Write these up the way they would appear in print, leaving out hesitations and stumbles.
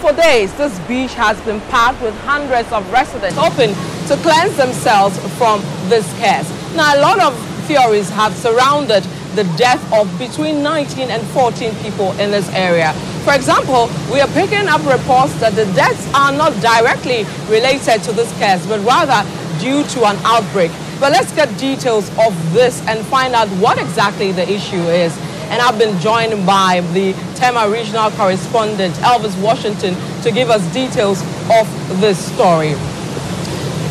For days, this beach has been packed with hundreds of residents hoping to cleanse themselves from this curse. Now, a lot of theories have surrounded the death of between 19 and 14 people in this area. For example, we are picking up reports that the deaths are not directly related to this curse, but rather due to an outbreak. But let's get details of this and find out what exactly the issue is. And I've been joined by the Tema regional correspondent, Elvis Washington, to give us details of this story.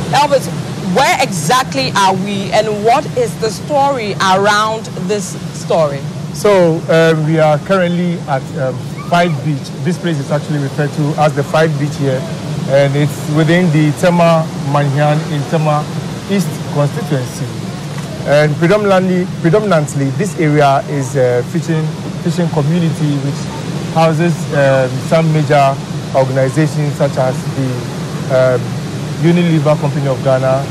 Elvis, where exactly are we and what is the story around this story? So we are currently at Five Beach. This place is actually referred to as the Five Beach here, and it's within the Tema Newtown in Tema East constituency. And predominantly, this area is a fishing community which houses some major organizations such as the Unilever Company of Ghana,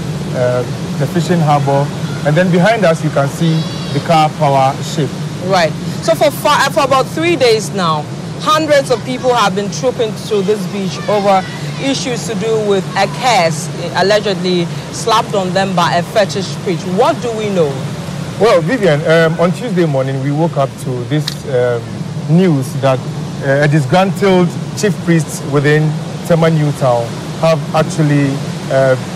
the fishing harbor, and then behind us you can see the car power ship. Right. So for about 3 days now, hundreds of people have been trooping to this beach over issues to do with a curse allegedly slapped on them by a fetish priest. What do we know? Well, Vivian, on Tuesday morning we woke up to this news that a disgruntled chief priest within Tema Newtown have actually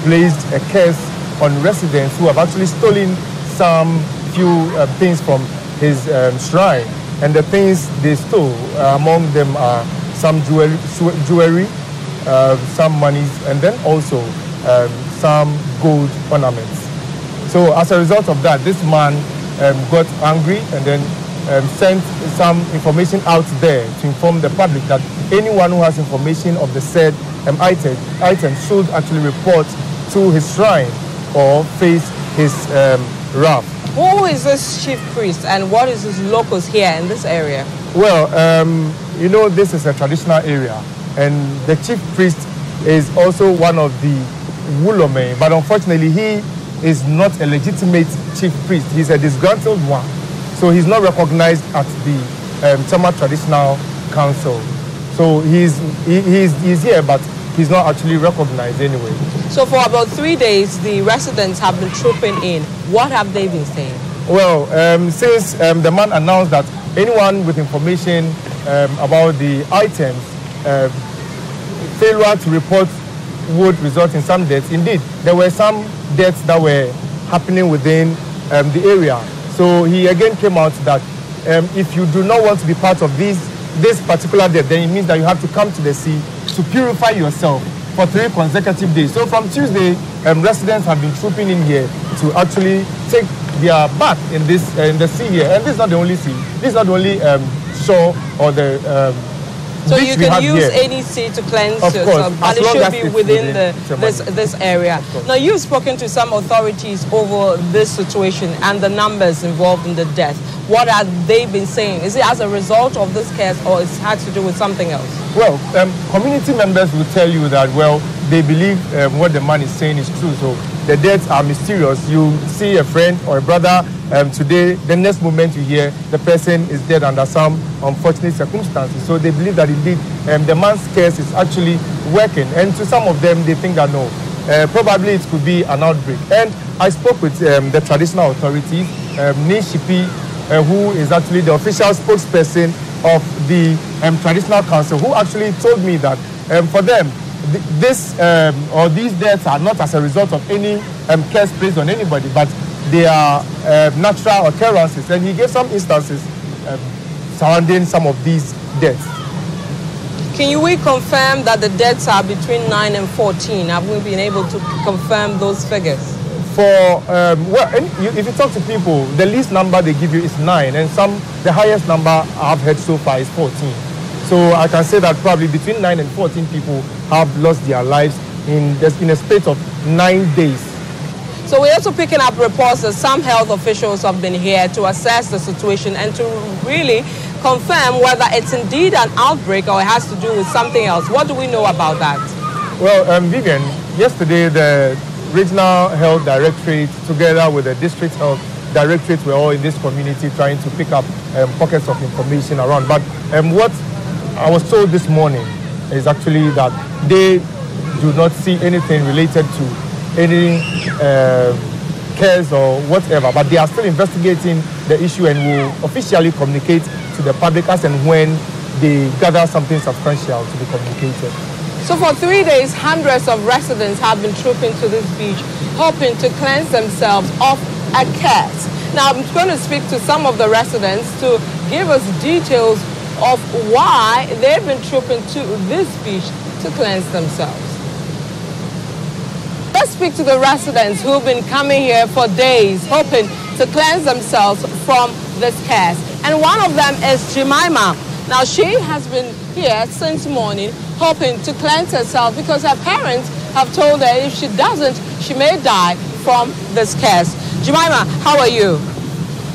placed a curse on residents who have actually stolen some few things from his shrine. And the things they stole, among them are some jewelry, some monies, and then also some gold ornaments. So as a result of that, this man got angry and then sent some information out there to inform the public that anyone who has information of the said item should actually report to his shrine or face his wrath. Who is this chief priest and what is his locus here in this area? Well, you know, this is a traditional area, and the chief priest is also one of the Wulome, but unfortunately he is not a legitimate chief priest. He's a disgruntled one, so he's not recognized at the Tema Traditional Council. So he's here, but he's not actually recognized anyway. So for about 3 days, the residents have been trooping in. What have they been saying? Well, since the man announced that anyone with information about the items, failure to report would result in some deaths. Indeed, there were some deaths that were happening within the area. So he again came out that if you do not want to be part of this particular death, then it means that you have to come to the sea to purify yourself for 3 consecutive days. So from Tuesday, residents have been trooping in here to actually take their bath in the sea here. And this is not the only sea. This is not the only shore or the so you can use any sea to cleanse yourself, and it should be within this area. Now, you've spoken to some authorities over this situation and the numbers involved in the death. What have they been saying? Is it as a result of this case, or it has to do with something else? Well, community members will tell you that, well, they believe what the man is saying is true. So the deaths are mysterious. You see a friend or a brother today, the next moment you hear the person is dead under some unfortunate circumstances. So they believe that indeed the man's case is actually working. And to some of them, they think that no, probably it could be an outbreak. And I spoke with the traditional authorities, Nishipi, who is actually the official spokesperson of the traditional council, who actually told me that for them, these deaths are not as a result of any curse placed on anybody, but they are natural occurrences. And he gave some instances surrounding some of these deaths. Can we confirm that the deaths are between 9 and 14? Have we been able to confirm those figures? If you talk to people, the least number they give you is 9, and the highest number I've heard so far is 14. So I can say that probably between 9 and 14 people have lost their lives in a space of 9 days. So we're also picking up reports that some health officials have been here to assess the situation and to really confirm whether it's indeed an outbreak or it has to do with something else. What do we know about that? Well, Vivian, yesterday the Regional Health Directorate together with the District Health Directorate were all in this community trying to pick up pockets of information around. But what I was told this morning is actually that they do not see anything related to any cares or whatever, but they are still investigating the issue and will officially communicate to the public as and when they gather something substantial to be communicated. So for 3 days, hundreds of residents have been trooping to this beach, hoping to cleanse themselves of a curse. Now I'm going to speak to some of the residents to give us details of why they've been trooping to this beach to cleanse themselves. Let's speak to the residents who've been coming here for days, hoping to cleanse themselves from this curse. And one of them is Jemima. Now she has been here since morning, hoping to cleanse herself because her parents have told her if she doesn't, she may die from this curse. Jemima, how are you?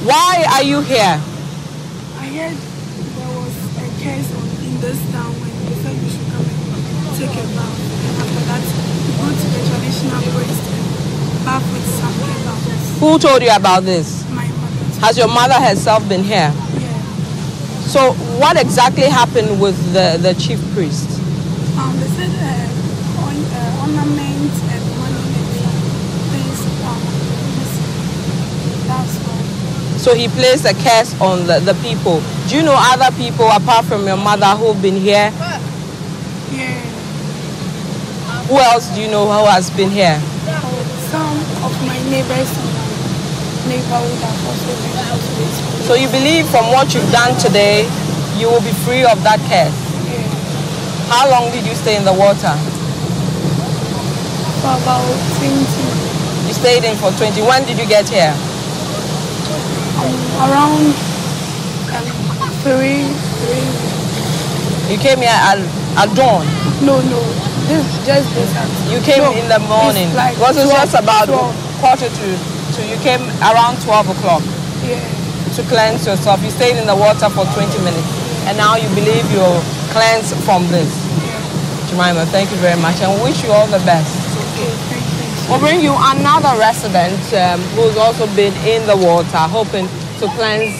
Why are you here? I heard there was a case in this town when they said we should come and take a bath. And after that, we go to the traditional priest and bath with some kebabs. Who told you about this? My mother. Has your mother herself been here? Yeah. So what exactly happened with the chief priest? They said ornament and money things. That's all. So he placed a curse on the people. Do you know other people apart from your mother who've been here? Yeah. Who else do you know who has been here? Some of my neighbors in my neighborhood have also been to this. So you believe from what you've done today, you will be free of that curse? Yeah. How long did you stay in the water? For about 20. You stayed in for 20. When did you get here? Around 3. You came here at dawn? No. This just this. You came in the morning? Like because it's 12, just about 12. quarter to you came around 12 o'clock Yeah. to cleanse yourself. You stayed in the water for 20 minutes and now you believe you're cleansed from this. Jemima, thank you very much and wish you all the best. Okay, thank you. We'll bring you another resident who's also been in the water, hoping to cleanse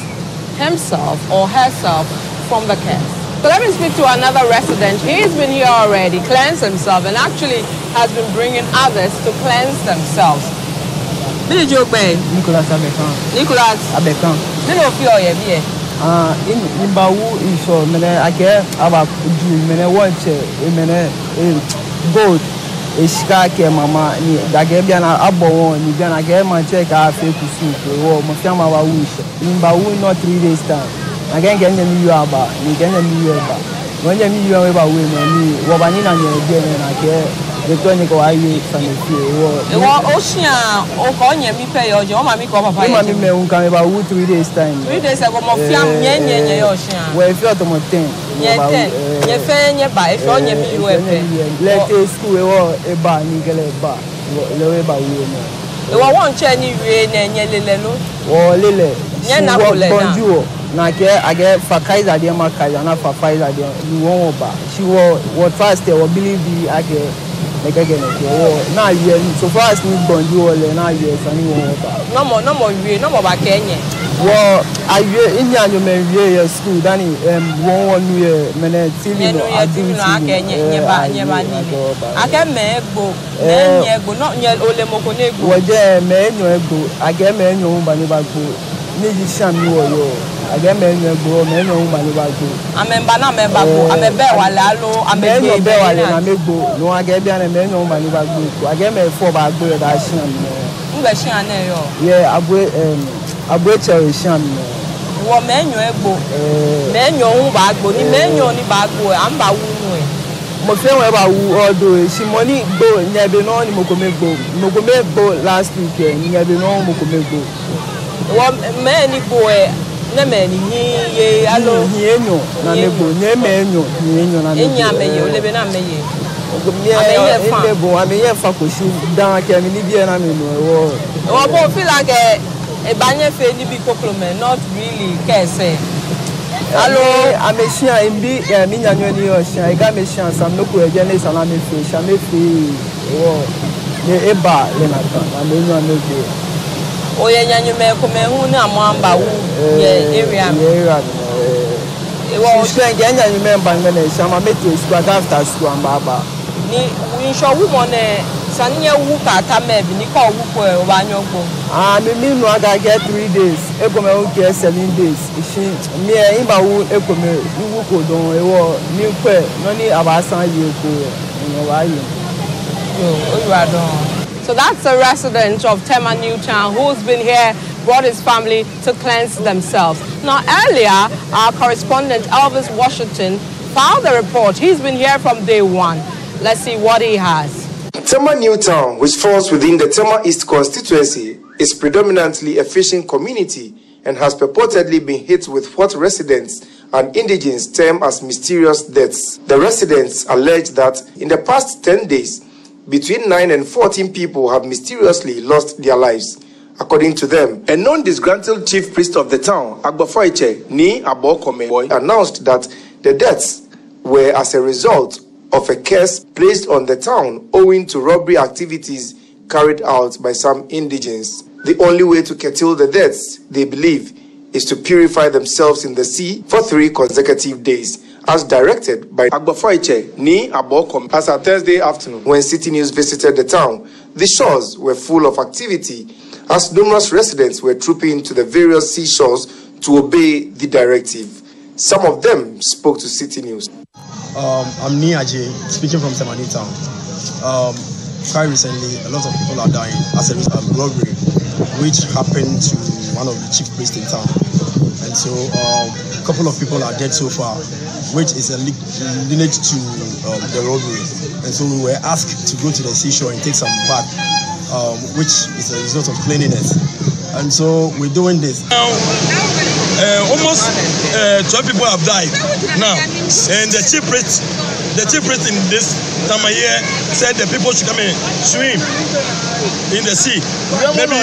himself or herself from the curse. So let me speak to another resident. He's been here already, cleansed himself, and actually has been bringing others to cleanse themselves. Nicholas Abekan. Nicholas Abekan. In Bawu is so many I care about many watch many gold. Ishka mama ni dagebian abo ni bian agema check a fake soup or mafama wish. In Bawu not 3 days time. Again get you about ni get you about. When you are about women, Wabanina and I care. The 20 go I Ocean or Konya, me pay your job, Mammy Papa. Mammy may come about 3 days time. 3 days ago, Mofiam, Yen, Ocean. Where if you're to Mountain, you're fair, you're by, if you're let us school or a bar, Nigel bar, lower by women. You won't change rain and yellow or Lily. Bonjour. I get for Kaiser, dear Makayana for Pfizer, you won't bar. She will trust or believe the I get. Again, now you so far as need bonjour now yes and no more back Kenya. Well, I in your school, Danny, 1 year, minute, I can make go, not yet ole mokone go. Well, there, man, I get men, you by go. Need some you. I get men, you go, men, you by go. I'm a bear while I'm a bear while I make go. No, I get down a man, you by go. I get me 4 bag go that sham. Yeah, I wait till sham. What men you ebo? Men your own bag go, the men you only bag go, I'm about woo. My friend about who all do she money go, never know Mokomego. Mokomego last weekend, never know Mokomego. What many boy, no many, ye, allo, Nieno, Nanebo, Nemeno, you live in a me. I mean, yeah, Fakushi, down can be an animal. Or feel like a banner for any big compliment, not really, can say. Hello, I'm a share in B. I got me chance. I'm not going to get some fish. I'm a free or a bar. I mean, I'm a good. Oh, yeah, you may come in. I'm one area. Spend Kenya remember when some met to school after school and Baba. We show woman Sanya Wuka Tame, Nicole Wuko, Wanyoko. Meanwhile, I get 3 days. Ecome get 7 days. She me Imba Ecome, Wuko don't new quay, none of our son you go. So that's a resident of Tema Newtown who's been here, brought his family to cleanse themselves. Now earlier, our correspondent Elvis Washington filed the report. He's been here from day one. Let's see what he has. Tema Newtown, which falls within the Tema East constituency, is predominantly a fishing community and has purportedly been hit with what residents and indigents term as mysterious deaths. The residents allege that in the past 10 days, between 9 and 14 people have mysteriously lost their lives. According to them, a non-disgruntled chief priest of the town, Agbafoiche Ni Abokome, announced that the deaths were as a result of a curse placed on the town owing to robbery activities carried out by some indigents. The only way to curtail the deaths, they believe, is to purify themselves in the sea for 3 consecutive days, as directed by Agbafoiche Ni Abokom. As at Thursday afternoon, when Citi News visited the town, the shores were full of activity as numerous residents were trooping to the various seashores to obey the directive. Some of them spoke to Citi News. I'm Niaje, speaking from Tema Newtown. Quite recently, a lot of people are dying as a result of robbery, which happened to one of the chief priests in town. And so a couple of people are dead so far, which is a lineage to the robbery. And so we were asked to go to the seashore and take some bath, which is a result of cleanliness. And so we're doing this. Now, almost 12 people have died now. And the chief priest in this time of year said the people should come and swim in the sea. Maybe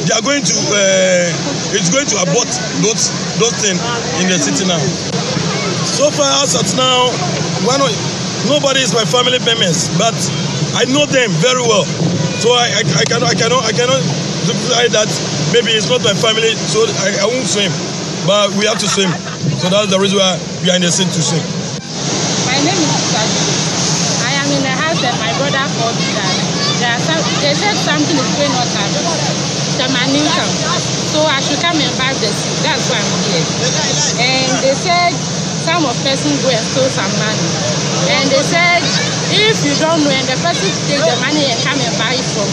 they are going to, it's going to abort those things in the city now. So far as at now, nobody is my family members, but I know them very well. So I cannot decide that maybe it's not my family, so I won't swim. But we have to swim. So that's the reason why we are in the sea to swim. My name is Saji. I am in the house and my brother called me that they said something is going on at Tema Newtown. So I should come and buy the sea. That's why I'm here. And they said some of person go and stole some money. And they said if you don't know and the person take the money and come and buy it from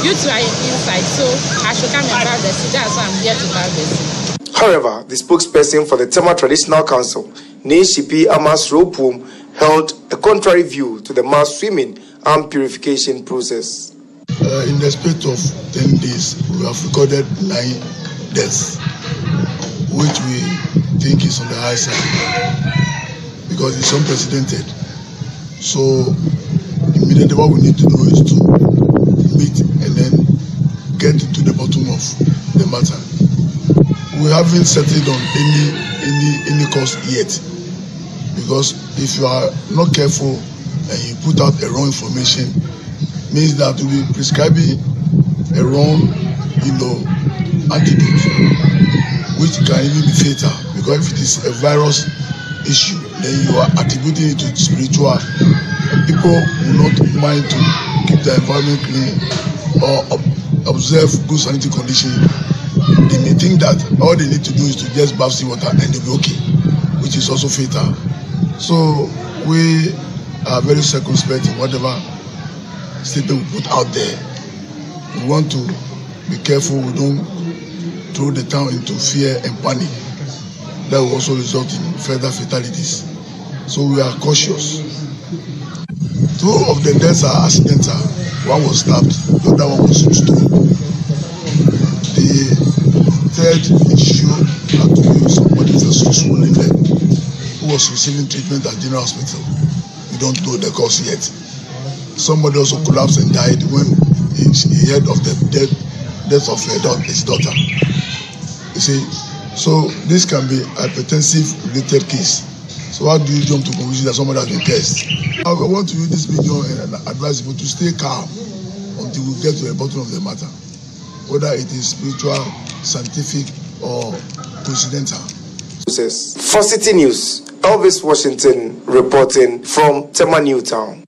you two are inside. So I should come and buy the sea. That's why I'm here to buy the sea. However, the spokesperson for the Tema Traditional Council, Nishipi Amas Ropum, held a contrary view to the mass swimming and purification process. In the space of 10 days, we have recorded 9 deaths, which we think is on the high side because it's unprecedented. So immediately what we need to do is to meet and then get to the bottom of the matter. We haven't settled on any cost yet, because if you are not careful and you put out a wrong information, means that we will be prescribing a wrong, antidote, which can even be fatal. Because if it is a virus issue, then you are attributing it to spiritual, and people will not mind to keep the environment clean or observe good sanitary conditions. They may think that all they need to do is to just bath sea water and they'll be okay, which is also fatal. So we are very circumspect in whatever statement we put out there. We want to be careful we don't throw the town into fear and panic. That will also result in further fatalities. So we are cautious. 2 of the deaths are accidental. One was stabbed, the other one was stoned. The third issue had to do with somebody with a swollen leg who was receiving treatment at General Hospital. We don't know the cause yet. Somebody also collapsed and died when he heard of the death of his daughter. You see, so this can be a hypertensive related case. So how do you jump to conclusion that somebody has been cursed? I want to use this video and advise people to stay calm until we get to the bottom of the matter, whether it is spiritual, scientific, or coincidental. For Citi News, Elvis Washington reporting from Tema Newtown.